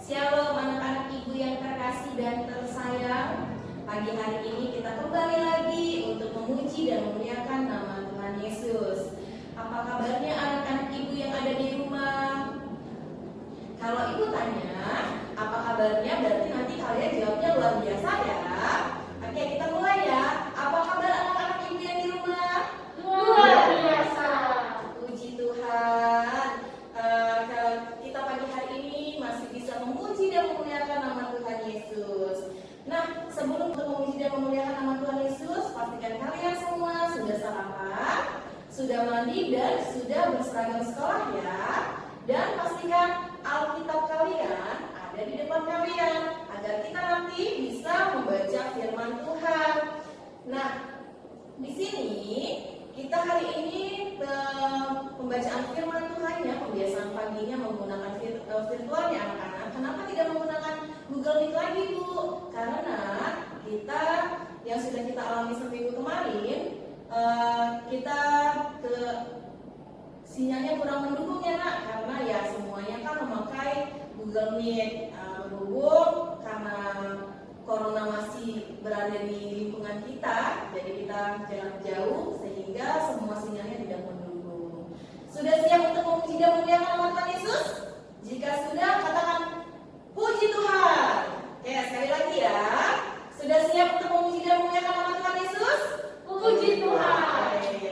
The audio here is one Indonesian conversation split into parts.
Shalom anak-anak ibu yang terkasih dan tersayang. Pagi hari ini kita kembali lagi untuk memuji dan memuliakan nama Tuhan Yesus. Apa kabarnya anak-anak ibu yang ada di rumah? Kalau ibu tanya, apa kabarnya? Berarti nanti kalian jawabnya luar biasa ya. Oke, kita mulai ya. Apa kabar anak-anak ibu yang di rumah? Luar biasa. Puji Tuhan. Kalau kita pagi hari ini masih bisa memuji dan memuliakan nama Tuhan Yesus. Nah, sebelum untuk memuji dan memuliakan nama Tuhan Yesus, pastikan kalian semua sudah sarapan, sudah mandi dan sudah berseragam sekolah ya. Dan pastikan Alkitab kalian ada di depan kalian agar kita nanti bisa membaca firman Tuhan. Nah, di sini kita hari ini pembacaan firman Tuhannya, pembiasaan paginya menggunakan virtualnya anak-anak. Kenapa tidak menggunakan Google Meet lagi Bu? Karena kita yang sudah kita alami seminggu kemarin, kita sinyalnya kurang mendukung ya nak, karena ya semuanya kan memakai Google Meet. Berhubung karena Corona masih berada di lingkungan kita, jadi kita jarak jauh sehingga semua sinyalnya tidak mendukung. Sudah siap untuk memuji dan memuliakan nama Tuhan Yesus? Jika sudah, katakan puji Tuhan. Oke, sekali lagi ya. Sudah siap untuk memuji dan memuliakan nama Tuhan Yesus? Puji Tuhan. Oke.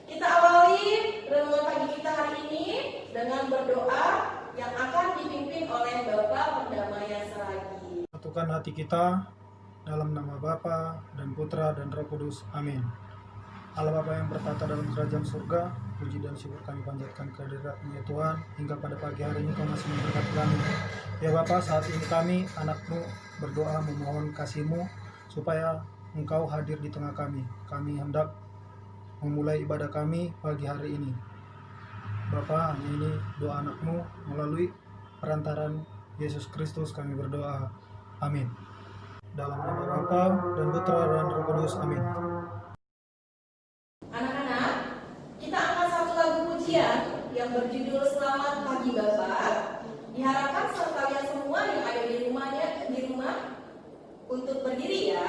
Kita awali renungan pagi kita hari ini dengan berdoa yang akan dipimpin oleh Bapak Perdamaian Seragi. Satukan hati kita dalam nama Bapa dan Putra dan Roh Kudus. Amin. Allah Bapa yang bertata dalam kerajaan surga, puji dan syukur kami panjatkan kehadirat-Mu ya Tuhan, hingga pada pagi hari ini Kau masih memberkati kami. Ya Bapa, saat ini kami, anak-Mu, berdoa memohon kasih-Mu supaya Engkau hadir di tengah kami. Kami hendak memulai ibadah kami pagi hari ini. Bapa, hanya ini doa anak-Mu melalui perantaran Yesus Kristus kami berdoa. Amin. Dalam nama Bapa dan Putra dan Roh Kudus. Amin. Anak-anak, kita angkat satu lagu pujian yang berjudul Selamat Pagi Bapak. Diharapkan kalian semua yang ada di rumah untuk berdiri ya.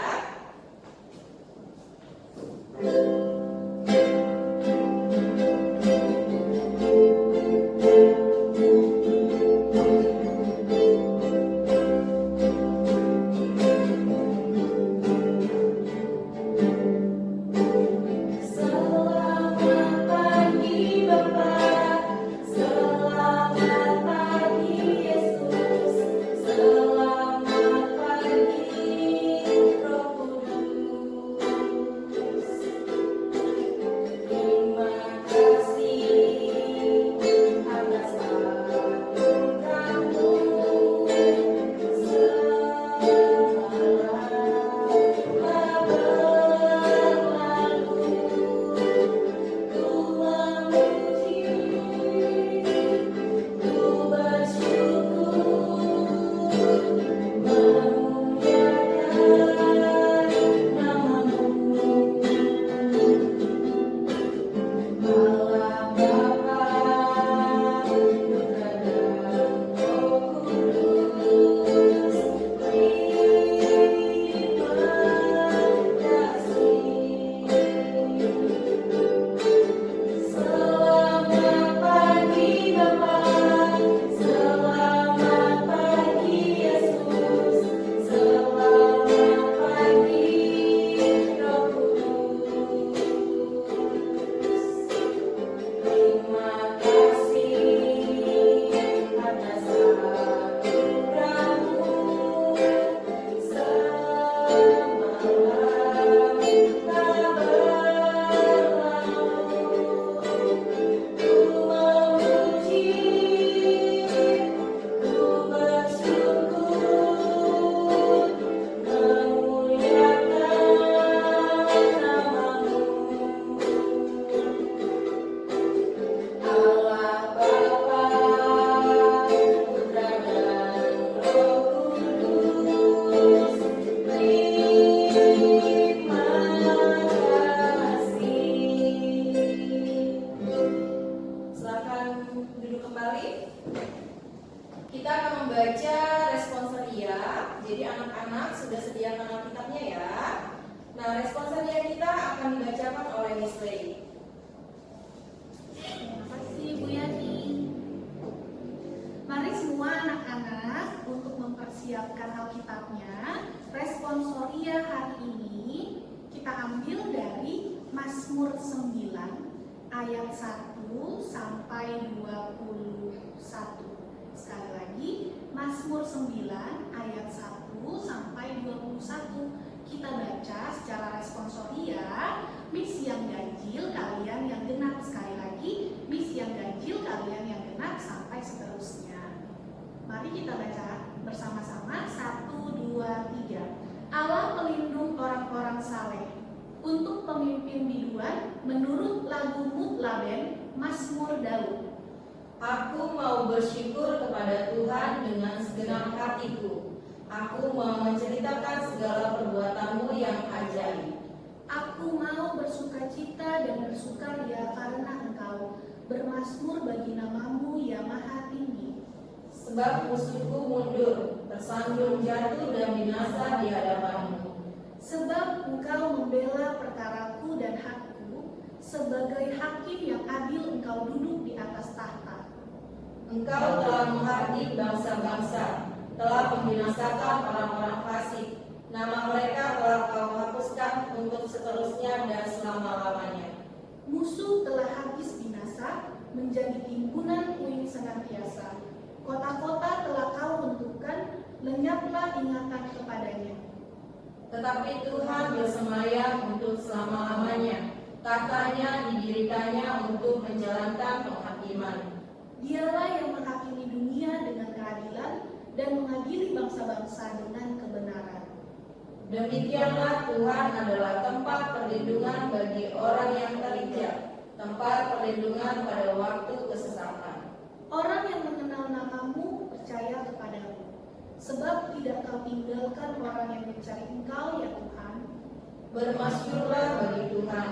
Selamat pagi, Roh Kita akan membaca responsoria. Jadi anak-anak sudah sediakan Alkitabnya ya. Nah, responsoria kita akan dibacakan oleh Miss Lei. Terima kasih Bu Yani. Mari semua anak-anak untuk mempersiapkan Alkitabnya. Responsoria hari ini kita ambil dari Mazmur 9 ayat 1 sampai 21. Sekali lagi, Mazmur 9 ayat 1 sampai 21. Kita baca secara responsoria. Miss yang ganjil, kalian yang genap. Sekali lagi, Miss yang ganjil, kalian yang genap, sampai seterusnya. Mari kita baca bersama-sama. 1, 2, 3. Allah pelindung orang-orang saleh. Untuk pemimpin biduan, menurut lagu Mutlaben, Mazmur Daud. Aku mau bersyukur kepada Tuhan dengan segenap hatiku. Aku mau menceritakan segala perbuatanmu yang ajaib. Aku mau bersukacita dan bersukaria karena Engkau, bermazmur bagi namamu yang maha tinggi. Sebab musuhku mundur, tersandung jatuh dan binasa di hadapanmu. Sebab Engkau membela perkaraku dan hakku, sebagai hakim yang adil Engkau duduk di atas tahta. Engkau telah menghardik bangsa-bangsa, telah membinasakan orang-orang fasik. Nama mereka telah Kau hapuskan untuk seterusnya dan selama-lamanya. Musuh telah habis binasa, menjadi timbunan puing senantiasa. Kota-kota telah Kau runtuhkan, lenyaplah ingatan kepadanya. Tetapi Tuhan bersemayam untuk selama-lamanya. Tahtanya didirikannya untuk menjalankan penghakiman. Dialah yang menghakimi dunia dengan keadilan dan mengadili bangsa-bangsa dengan kebenaran. Demikianlah Tuhan adalah tempat perlindungan bagi orang yang terinjak, tempat perlindungan pada waktu kesesatan. Orang yang mengenal namamu percaya kepadamu, sebab tidak Kau tinggalkan orang yang mencari Engkau, ya Tuhan. Bermasyurlah bagi Tuhan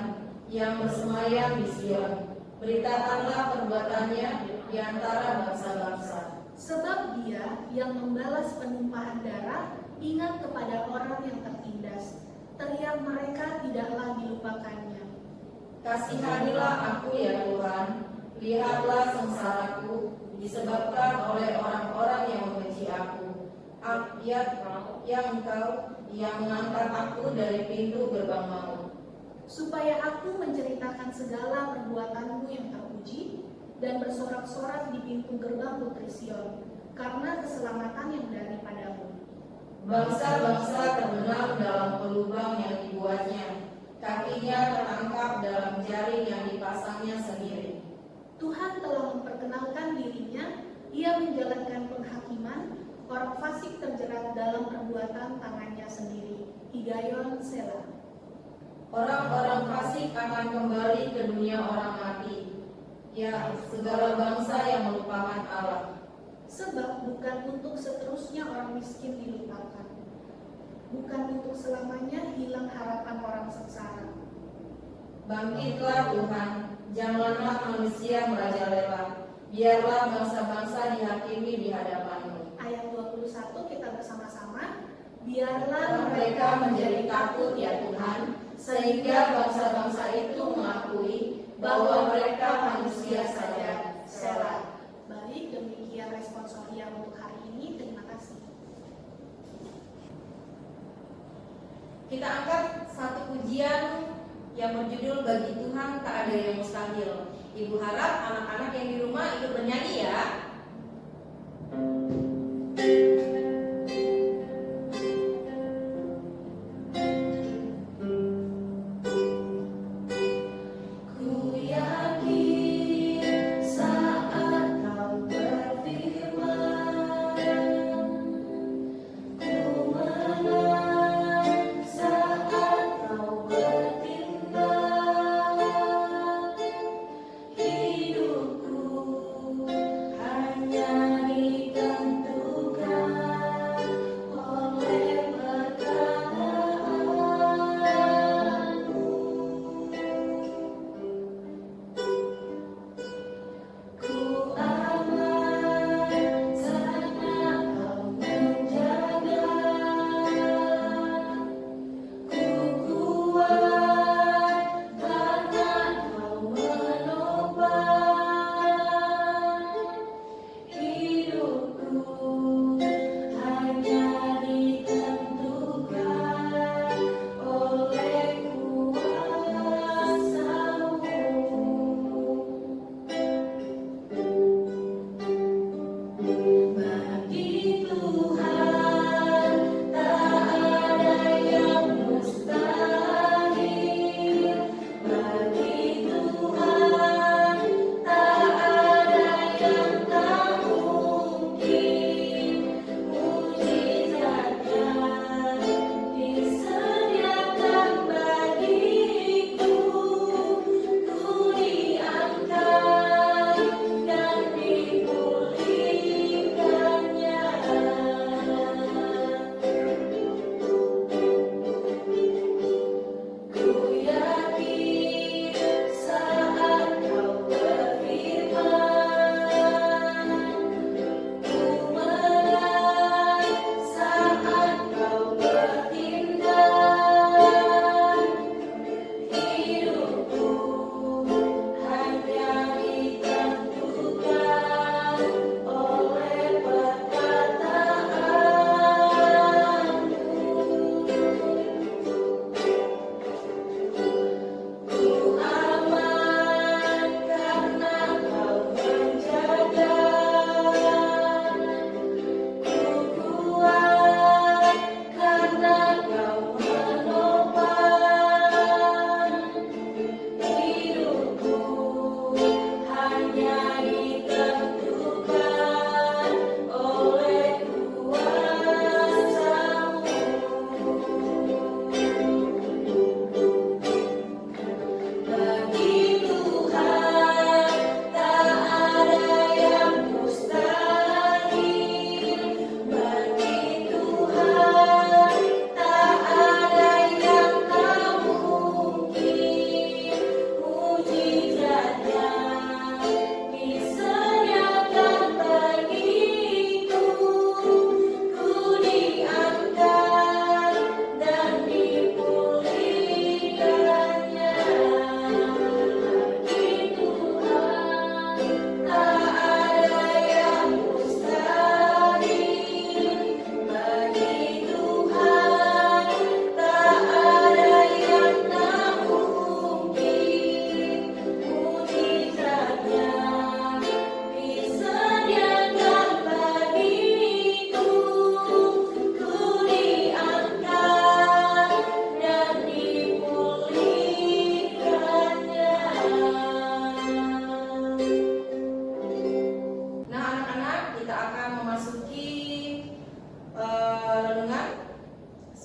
yang bersemayam di Sion. Beritakanlah perbuatannya di antara bangsa-bangsa. Sebab Dia yang membalas penumpahan darah ingat kepada orang yang tertindas. Teriak mereka tidaklah dilupakannya. Kasihanilah aku ya Tuhan, lihatlah sengsaraku disebabkan oleh orang-orang yang membenci aku. Yang Engkau yang mengangkat aku dari pintu gerbang maut. Supaya aku menceritakan segala perbuatanmu yang terpuji dan bersorak-sorak di pintu gerbang Putri Sion, karena keselamatan yang daripadamu. Bangsa-bangsa terbenam dalam pelubang yang dibuatnya, kakinya terangkap dalam jaring yang dipasangnya sendiri. Tuhan telah memperkenalkan dirinya, Ia menjalankan penghakiman, orang fasik terjerat dalam perbuatan tangannya sendiri. Higayon Selah. Orang-orang fasik akan kembali ke dunia orang mati, ya segala bangsa yang melupakan Allah. Sebab bukan untuk seterusnya orang miskin dilupakan, bukan untuk selamanya hilang harapan orang sengsara. Bangkitlah Tuhan, janganlah manusia merajalela, biarlah bangsa-bangsa dihakimi di hadapan-Mu. Ayat 21 kita bersama-sama. Biarlah Mereka menjadi takut ya Tuhan, sehingga bangsa-bangsa itu mengakui bahwa mereka manusia saja. Selah. Baik, demikian responsoria untuk hari ini. Terima kasih. Kita angkat satu pujian yang berjudul Bagi Tuhan Tak Ada Yang Mustahil. Ibu harap anak-anak yang di rumah ikut bernyanyi ya. Hidupku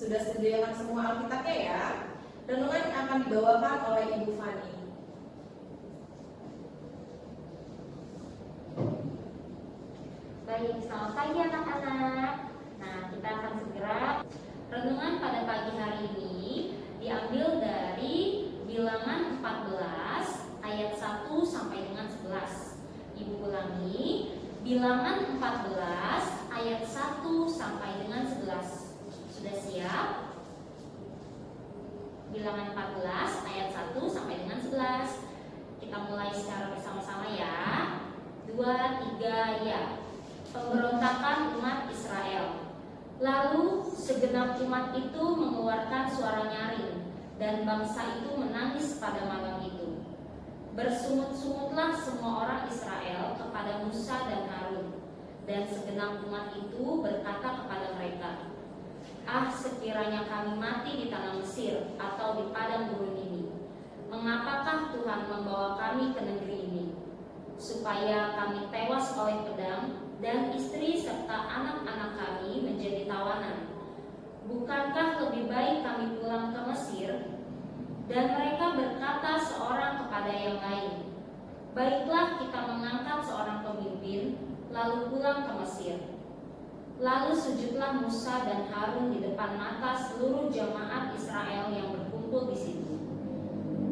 Sudah sediakan semua Alkitabnya ya? Renungan akan dibawakan oleh Ibu Fani. Baik, selamat pagi anak-anak. Nah, kita akan segera. Renungan pada pagi hari ini diambil dari Bilangan 14 ayat 1 sampai dengan 11. Ibu ulangi, Bilangan 14 ayat 1 sampai dengan 11. Sudah siap? Bilangan 14 ayat 1 sampai dengan 11. Kita mulai secara bersama-sama ya. 2, 3, ya. Pemberontakan umat Israel. Lalu segenap umat itu mengeluarkan suara nyaring, dan bangsa itu menangis pada malam itu. Bersungut-sungutlah semua orang Israel kepada Musa dan Harun, dan segenap umat itu berkata kepada mereka, "Ah, sekiranya kami mati di tanah Mesir atau di padang gurun ini, mengapakah Tuhan membawa kami ke negeri ini, supaya kami tewas oleh pedang dan istri serta anak-anak kami menjadi tawanan? Bukankah lebih baik kami pulang ke Mesir?" Dan mereka berkata seorang kepada yang lain, "Baiklah, kita mengangkat seorang pemimpin, lalu pulang ke Mesir." Lalu sujudlah Musa dan Harun di depan mata seluruh jemaat Israel yang berkumpul di situ.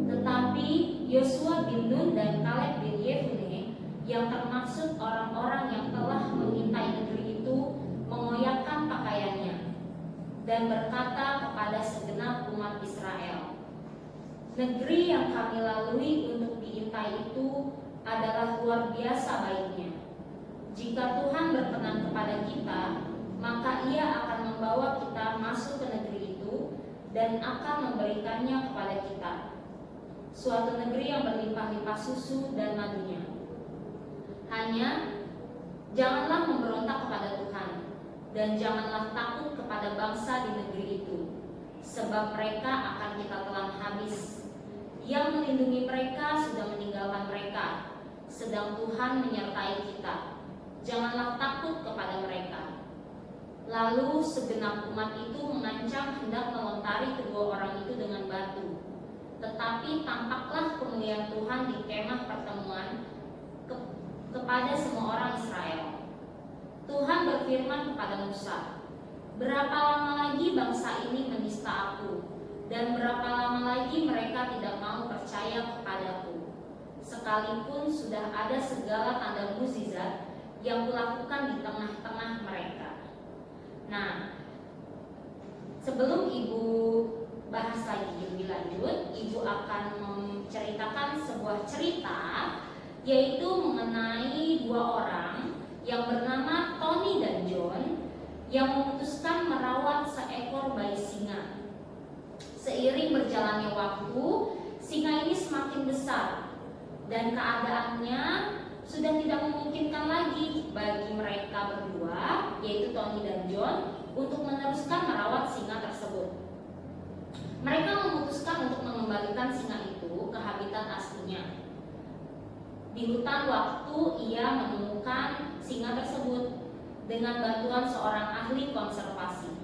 Tetapi Yosua bin Nun dan Kaleb bin Yefune, yang termaksud orang-orang yang telah mengintai negeri itu, mengoyakkan pakaiannya dan berkata kepada segenap umat Israel, "Negeri yang kami lalui untuk diintai itu adalah luar biasa baiknya. Jika Tuhan berkenan kepada kita, maka Ia akan membawa kita masuk ke negeri itu dan akan memberikannya kepada kita, suatu negeri yang berlimpah-limpah susu dan madunya. Hanya janganlah memberontak kepada Tuhan, dan janganlah takut kepada bangsa di negeri itu, sebab mereka akan kita telan habis. Yang melindungi mereka sudah meninggalkan mereka, sedang Tuhan menyertai kita. Janganlah takut kepada mereka." Lalu segenap umat itu mengancam hendak melontari kedua orang itu dengan batu. Tetapi tampaklah kemuliaan Tuhan di kemah pertemuan kepada semua orang Israel. Tuhan berfirman kepada Musa, "Berapa lama lagi bangsa ini menista aku, dan berapa lama lagi mereka tidak mau percaya kepadaku, sekalipun sudah ada segala tanda mukjizat yang kulakukan di tengah-tengah mereka." Nah, sebelum Ibu bahas lagi lebih lanjut, Ibu akan menceritakan sebuah cerita, yaitu mengenai dua orang yang bernama Tony dan John yang memutuskan merawat seekor bayi singa. Seiring berjalannya waktu, singa ini semakin besar dan keadaannya sudah tidak memungkinkan lagi bagi mereka berdua, yaitu Tony dan John, untuk meneruskan merawat singa tersebut. Mereka memutuskan untuk mengembalikan singa itu ke habitat aslinya. Di hutan waktu ia menemukan singa tersebut dengan bantuan seorang ahli konservasi.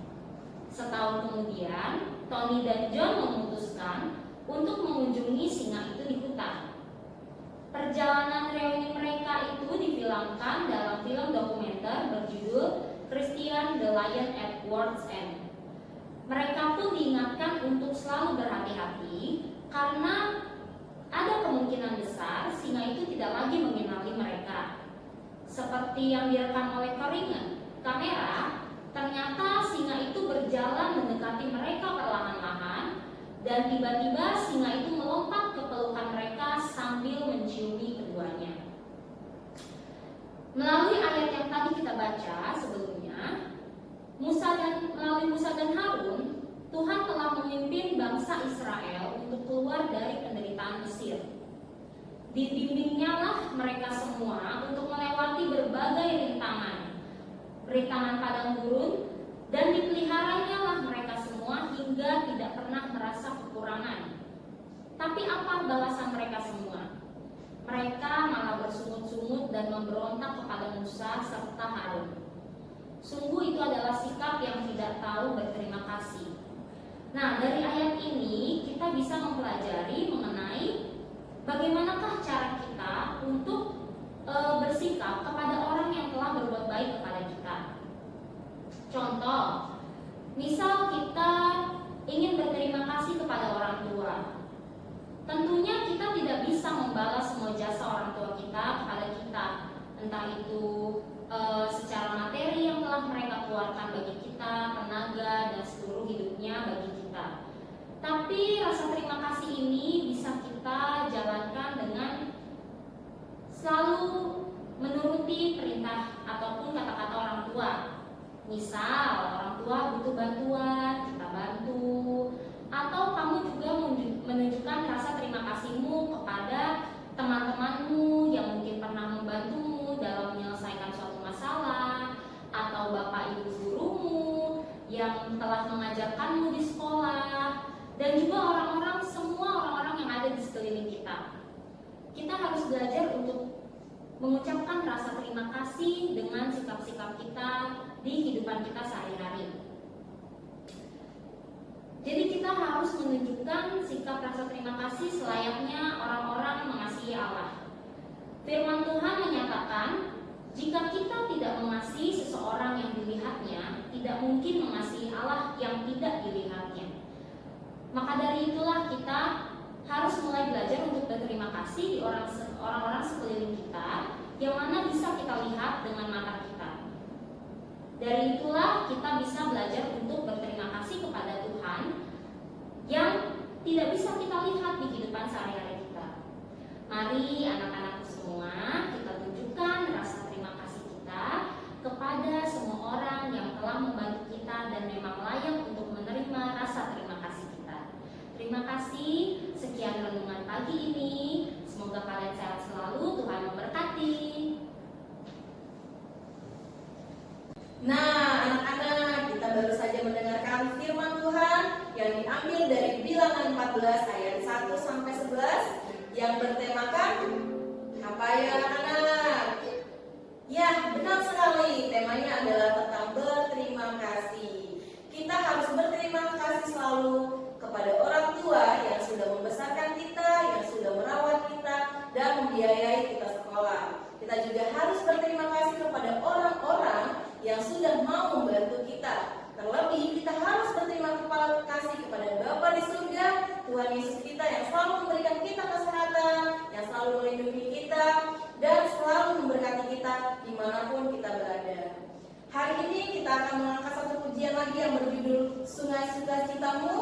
Setahun kemudian, Tony dan John memutuskan untuk mengunjungi singa itu di hutan. Perjalanan reuni mereka itu difilmkan dalam film dokumenter berjudul Christian the Lion at World's End. Mereka pun diingatkan untuk selalu berhati-hati karena ada kemungkinan besar singa itu tidak lagi mengenali mereka. Seperti yang direkam oleh kamera, ternyata singa itu berjalan mendekati mereka perlahan-lahan, dan tiba-tiba singa itu melompat ke pelukan mereka sambil menciumi keduanya. Melalui ayat yang tadi kita baca sebelumnya, melalui Musa dan Harun, Tuhan telah memimpin bangsa Israel untuk keluar dari penderitaan Mesir. Dibimbingnya lah mereka semua untuk melewati berbagai rintangan padang gurun, dan dipeliharanya lah mereka semua hingga tidak pernah merasa kekurangan. Tapi apa balasan mereka semua? Mereka malah bersungut-sungut dan memberontak kepada Musa serta Harun. Sungguh itu adalah sikap yang tidak tahu berterima kasih. Nah, dari ayat ini kita bisa mempelajari mengenai bagaimanakah cara kita untuk bersikap kepada orang yang telah berbuat baik kepada kita. Contoh, misal kita ingin berterima kasih kepada orang tua. Tentunya kita tidak bisa membalas semua jasa orang tua kita kepada kita, entah itu secara materi yang telah mereka keluarkan bagi kita, tenaga dan seluruh hidupnya bagi kita. Tapi rasa terima kasih ini bisa kita jalankan dengan selalu menuruti perintah ataupun kata-kata orang tua. Misal orang tua butuh bantuan, kita bantu. Atau kamu juga menunjukkan rasa terima kasihmu kepada teman-temanmu yang mungkin pernah membantumu dalam menyelesaikan suatu masalah, atau bapak ibu gurumu yang telah mengajarkanmu di sekolah, dan juga semua orang-orang yang ada di sekeliling kita. Kita harus belajar untuk mengucapkan rasa terima kasih dengan sikap-sikap kita di kehidupan kita sehari-hari. Jadi kita harus menunjukkan sikap rasa terima kasih selayaknya orang-orang mengasihi Allah. Firman Tuhan menyatakan, jika kita tidak mengasihi seseorang yang dilihatnya, tidak mungkin mengasihi Allah yang tidak dilihatnya. Maka dari itulah kita harus mulai belajar untuk berterima kasih di orang-orang sekeliling kita, yang mana bisa kita lihat dengan mata kita. Dari itulah kita bisa belajar untuk berterima kasih kepada Tuhan yang tidak bisa kita lihat di kehidupan sehari-hari kita. Mari anak-anakku semua, kita tunjukkan rasa terima kasih kita kepada semua orang yang telah membantu kita dan memang layak untuk menerima rasa terima kasih kita. Terima kasih, sekian renungan pagi ini. Semoga kalian sehat selalu, Tuhan memberkati. Nah, anak-anak, kita baru saja mendengarkan firman Tuhan yang diambil dari Bilangan 14 ayat 1 sampai 11 yang bertemakan apa ya anak-anak? Ya, benar sekali. Temanya adalah tentang berterima kasih. Kita harus berterima kasih selalu kepada orang tua yang sudah membesarkan kita, yang sudah merawat kita dan membiayai kita sekolah. Kita juga harus berterima kasih kepada orang-orang yang sudah mau membantu kita. Terlebih kita harus berterima kasih kepada Bapa di surga, Tuhan Yesus kita yang selalu memberikan kita kesehatan, yang selalu melindungi kita dan selalu memberkati kita dimanapun kita berada. Hari ini kita akan mengangkat satu pujian lagi yang berjudul Sungai Sukacitamu.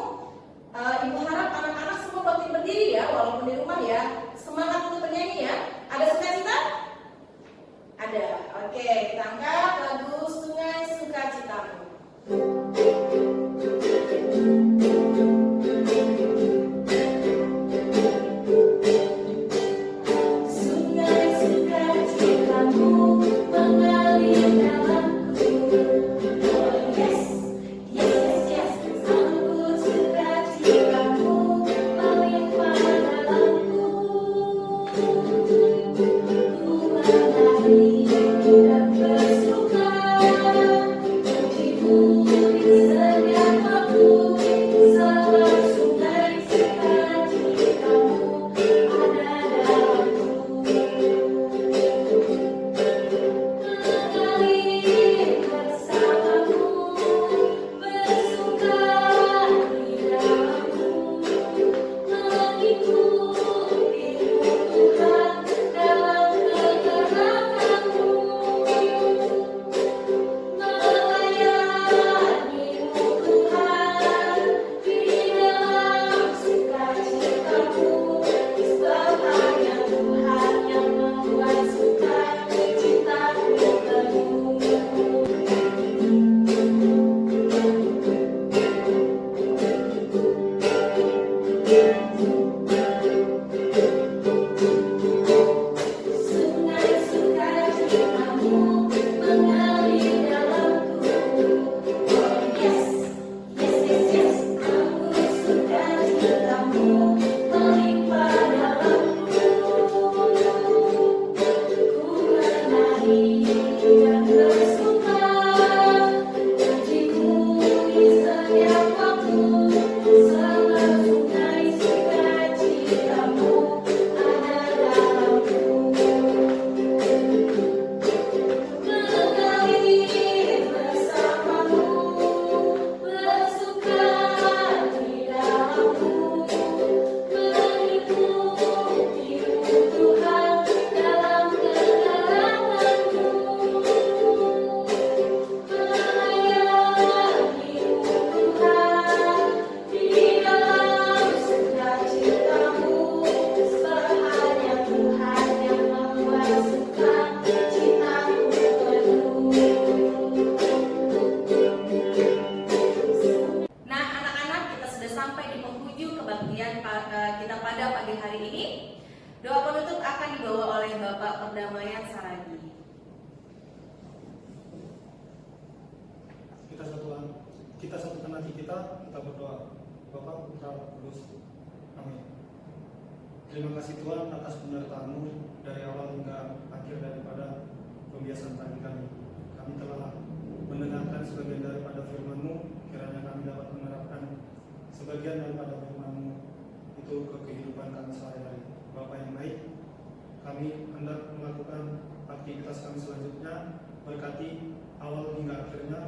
Ibu harap anak-anak semua bangkit berdiri ya, walaupun di rumah ya. Semangat untuk bernyanyi ya. Ada sukacita? Ada. Oke, kita angkat lagu Sungai Sukacitamu. Sungai sukacitamu mengalir dalamku. Oh yes, yes, yes, yes. Angkut sukacitamu melimpah dalamku. Ku menari dan bersuka. akan dibawa oleh Bapak Perdamaian Saragi. Kita satukan hati kita berdoa. Bapa, Putra, Roh Kudus. Amin. Terima kasih Tuhan atas penyertaan-Mu dari awal hingga akhir daripada pembiasaan pagi kami. Kami telah mendengarkan sebagian daripada firman-Mu, kiranya kami dapat menerapkan sebagian daripada firman-Mu itu ke kehidupan kami sehari-hari. Bapa yang baik, kami hendak melakukan aktivitas kami selanjutnya, berkati awal hingga akhirnya.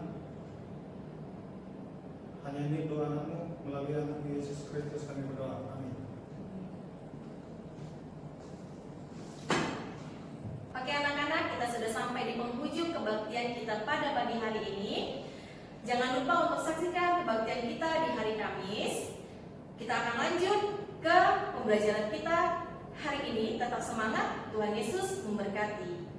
Hanya ini doa anak-Mu, melalui anak Yesus Kristus kami berdoa. Amin. Oke anak-anak, kita sudah sampai di penghujung kebaktian kita pada pagi hari ini. Jangan lupa untuk saksikan kebaktian kita di hari Kamis. Kita akan lanjut ke pembelajaran kita hari ini. Tetap semangat, Tuhan Yesus memberkati.